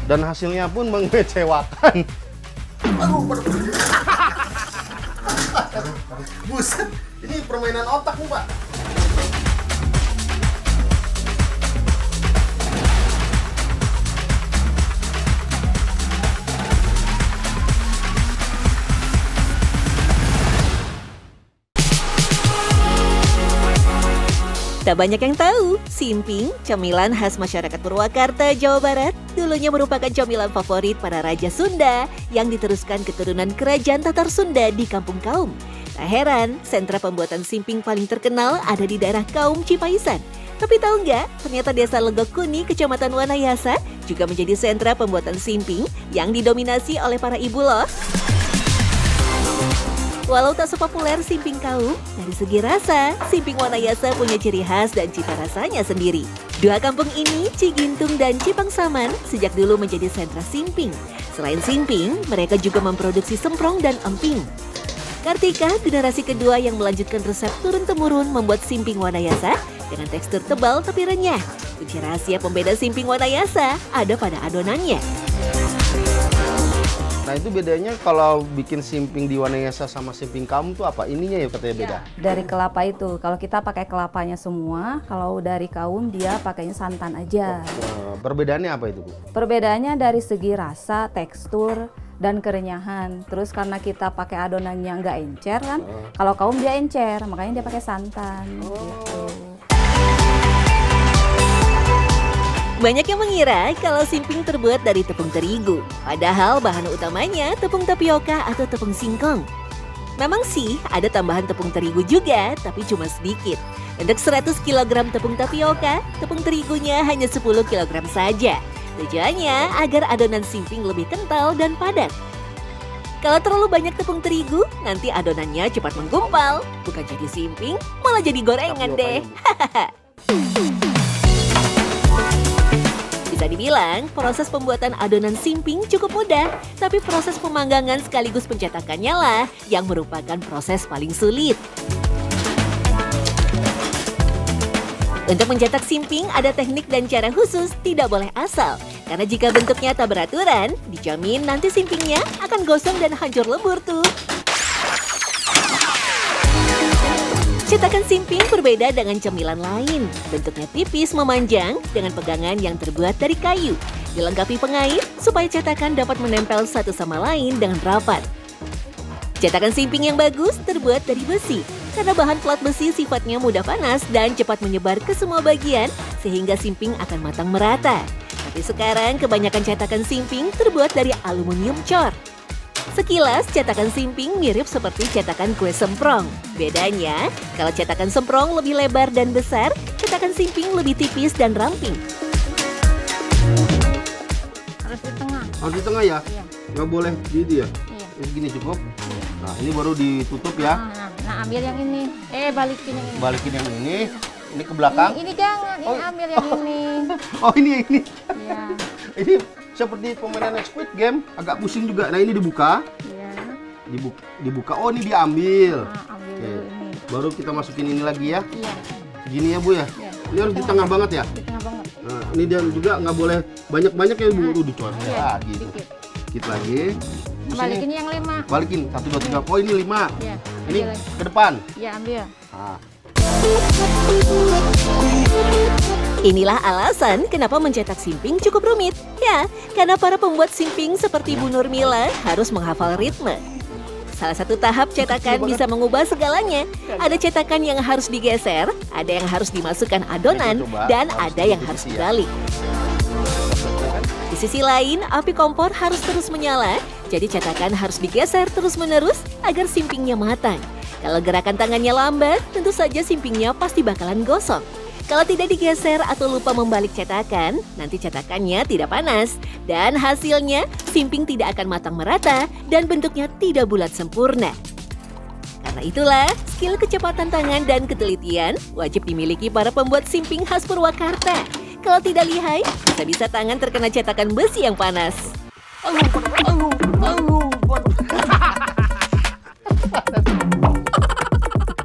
Dan hasilnya pun mengecewakan. Buset, ini permainan otak nih, Pak. Tak banyak yang tahu, simping, camilan khas masyarakat Purwakarta, Jawa Barat, dulunya merupakan camilan favorit para raja Sunda yang diteruskan keturunan kerajaan Tatar Sunda di Kampung Kaum. Tak heran, sentra pembuatan simping paling terkenal ada di daerah Kaum Cipaisan. Tapi tahu nggak, ternyata desa Legokuni, Kecamatan Wanayasa, juga menjadi sentra pembuatan simping yang didominasi oleh para ibu loh. Walau tak sepopuler simping Kaum, dari segi rasa, simping Wanayasa punya ciri khas dan cita rasanya sendiri. Dua kampung ini, Cigintung dan Cipangsaman, sejak dulu menjadi sentra simping. Selain simping, mereka juga memproduksi semprong dan emping. Kartika, generasi kedua yang melanjutkan resep turun-temurun membuat simping Wanayasa dengan tekstur tebal tapi renyah. Kunci rahasia pembeda simping Wanayasa ada pada adonannya. Nah, itu bedanya kalau bikin simping di Wanayasa sama simping Kaum tuh apa? Ininya ya katanya beda. Dari kelapa itu. Kalau kita pakai kelapanya semua, kalau dari Kaum dia pakainya santan aja. Perbedaannya apa itu, Bu? Perbedaannya dari segi rasa, tekstur, dan kerenyahan. Terus karena kita pakai adonannya nggak encer kan, kalau Kaum dia encer, makanya dia pakai santan. Gitu. Banyak yang mengira kalau simping terbuat dari tepung terigu. Padahal bahan utamanya tepung tapioka atau tepung singkong. Memang sih ada tambahan tepung terigu juga, tapi cuma sedikit. Untuk 100 kg tepung tapioka, tepung terigunya hanya 10 kg saja. Tujuannya agar adonan simping lebih kental dan padat. Kalau terlalu banyak tepung terigu, nanti adonannya cepat menggumpal. Bukan jadi simping, malah jadi gorengan deh. Bisa dibilang, proses pembuatan adonan simping cukup mudah, tapi proses pemanggangan sekaligus pencetakannya lah yang merupakan proses paling sulit. Untuk mencetak simping ada teknik dan cara khusus, tidak boleh asal. Karena jika bentuknya tak beraturan, dijamin nanti simpingnya akan gosong dan hancur lebur tuh. Cetakan simping berbeda dengan cemilan lain. Bentuknya tipis memanjang dengan pegangan yang terbuat dari kayu. Dilengkapi pengait supaya cetakan dapat menempel satu sama lain dengan rapat. Cetakan simping yang bagus terbuat dari besi. Karena bahan plat besi sifatnya mudah panas dan cepat menyebar ke semua bagian sehingga simping akan matang merata. Tapi sekarang kebanyakan cetakan simping terbuat dari aluminium cor. Sekilas, cetakan simping mirip seperti cetakan kue semprong. Bedanya, kalau cetakan semprong lebih lebar dan besar, cetakan simping lebih tipis dan ramping. Harus di tengah. Harus di tengah ya? Iya. Nggak boleh gitu ya? Iya. Segini cukup? Nah, ini baru ditutup ya? Nah, ambil yang ini. Balikin yang ini. Balikin yang ini ke belakang. Ini jangan, ini ambil yang ini. Oh, ini. Iya. Ini seperti permainan Squid Game, agak pusing juga. Nah, ini dibuka. Iya. Dibuka. Oh, ini diambil. Nah, ambil Oke. dulu ini. Baru kita masukin ini lagi ya. Iya. Gini ya, Bu ya? Iya. Ini harus di tengah banget ya? Di tengah banget. Nah, ini dan juga nggak boleh banyak-banyak ya, Bu. Tuh dicor. Iya, Ah, gitu. dikit. Dikit lagi. Terus Balikin ini, yang 5. balikin. 1, 2, 3. Oh, ini 5. Iya. Ini ambil lagi. ke depan. Iya, ambil. Nah. Inilah alasan kenapa mencetak simping cukup rumit. Ya, karena para pembuat simping seperti Bu Nurmila harus menghafal ritme. Salah satu tahap cetakan bisa mengubah segalanya. Ada cetakan yang harus digeser, ada yang harus dimasukkan adonan, dan ada yang harus dibalik. Di sisi lain, api kompor harus terus menyala, jadi cetakan harus digeser terus-menerus agar simpingnya matang. Kalau gerakan tangannya lambat, tentu saja simpingnya pasti bakalan gosong. Kalau tidak digeser atau lupa membalik cetakan, nanti cetakannya tidak panas. Dan hasilnya, simping tidak akan matang merata dan bentuknya tidak bulat sempurna. Karena itulah, skill kecepatan tangan dan ketelitian wajib dimiliki para pembuat simping khas Purwakarta. Kalau tidak lihai, bisa-bisa tangan terkena cetakan besi yang panas.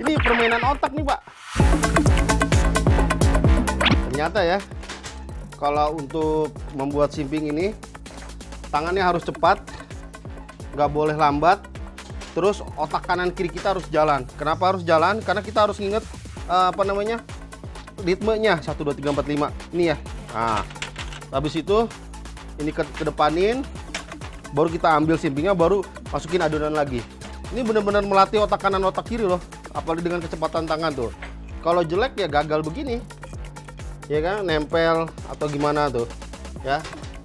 Ini permainan otak nih, Pak. Ternyata ya, kalau untuk membuat simping ini Tangannya harus cepat, nggak boleh lambat. Terus otak kanan kiri kita harus jalan. Kenapa harus jalan? Karena kita harus inget ritmenya 1, 2, 3, 4, 5. Ini ya. Nah, habis itu ini ke depanin, baru kita ambil simpingnya, baru masukin adonan lagi. Ini benar-benar melatih otak kanan otak kiri loh, apalagi dengan kecepatan tangan tuh. Kalau jelek ya gagal begini, ya kan, nempel atau gimana tuh, ya.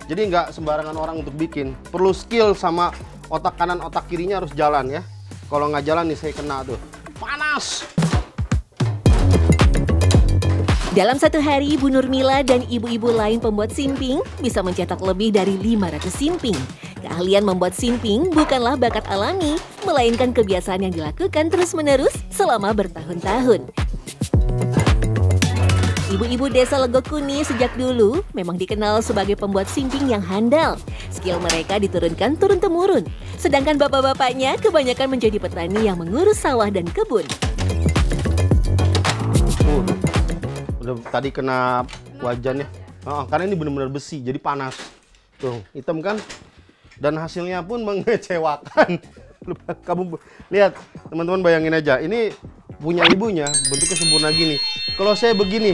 Jadi nggak sembarangan orang untuk bikin, perlu skill sama otak kanan otak kirinya harus jalan ya. Kalau nggak jalan nih saya kena tuh, panas. Dalam satu hari, Bu Nurmila dan ibu-ibu lain pembuat simping bisa mencetak lebih dari 500 simping. Keahlian membuat simping bukanlah bakat alami, melainkan kebiasaan yang dilakukan terus-menerus selama bertahun-tahun. Ibu-ibu desa Legokuni sejak dulu memang dikenal sebagai pembuat simping yang handal. Skill mereka diturunkan turun-temurun, sedangkan bapak-bapaknya kebanyakan menjadi petani yang mengurus sawah dan kebun. Udah tadi kena wajannya, karena ini benar-benar besi, jadi panas. Tuh, hitam kan? Dan hasilnya pun mengecewakan. Kamu lihat, teman-teman bayangin aja, ini punya ibunya, bentuknya sempurna gini. Kalau saya begini,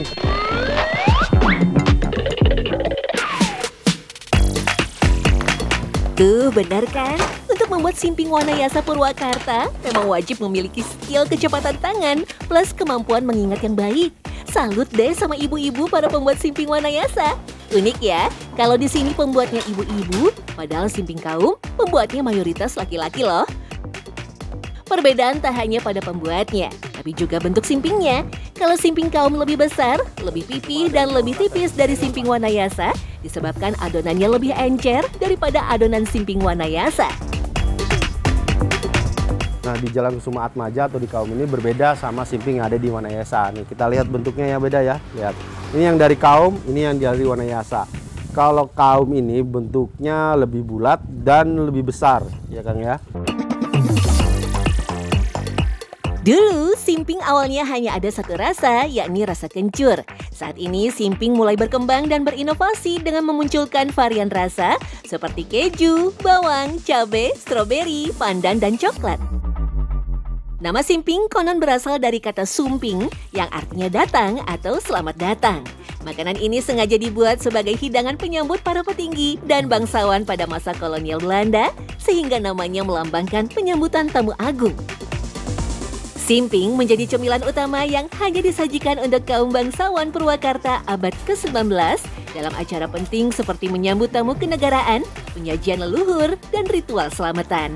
tuh benar kan? Untuk membuat simping Wanayasa Purwakarta, memang wajib memiliki skill kecepatan tangan plus kemampuan mengingat yang baik. Salut deh sama ibu-ibu para pembuat simping Wanayasa. Unik ya, kalau di sini pembuatnya ibu-ibu, padahal simping kaum pembuatnya mayoritas laki-laki loh. Perbedaan tak hanya pada pembuatnya, tapi juga bentuk simpingnya. Kalau simping kaum lebih besar, lebih pipih dan lebih tipis dari simping Wanayasa, disebabkan adonannya lebih encer daripada adonan simping Wanayasa. nah di Jalan Kusuma Atmaja atau di kaum ini berbeda sama simping yang ada di Wanayasa. Nih kita lihat bentuknya ya beda ya. Lihat, ini yang dari kaum, ini yang dari Wanayasa. Kalau kaum ini bentuknya lebih bulat dan lebih besar, ya Kang ya. Dulu, simping awalnya hanya ada satu rasa, yakni rasa kencur. Saat ini, simping mulai berkembang dan berinovasi dengan memunculkan varian rasa seperti keju, bawang, cabai, stroberi, pandan, dan coklat. Nama simping konon berasal dari kata sumping yang artinya datang atau selamat datang. Makanan ini sengaja dibuat sebagai hidangan penyambut para petinggi dan bangsawan pada masa kolonial Belanda, sehingga namanya melambangkan penyambutan tamu agung. Simping menjadi cemilan utama yang hanya disajikan untuk kaum bangsawan Purwakarta abad ke-19 dalam acara penting seperti menyambut tamu kenegaraan, penyajian leluhur, dan ritual selamatan.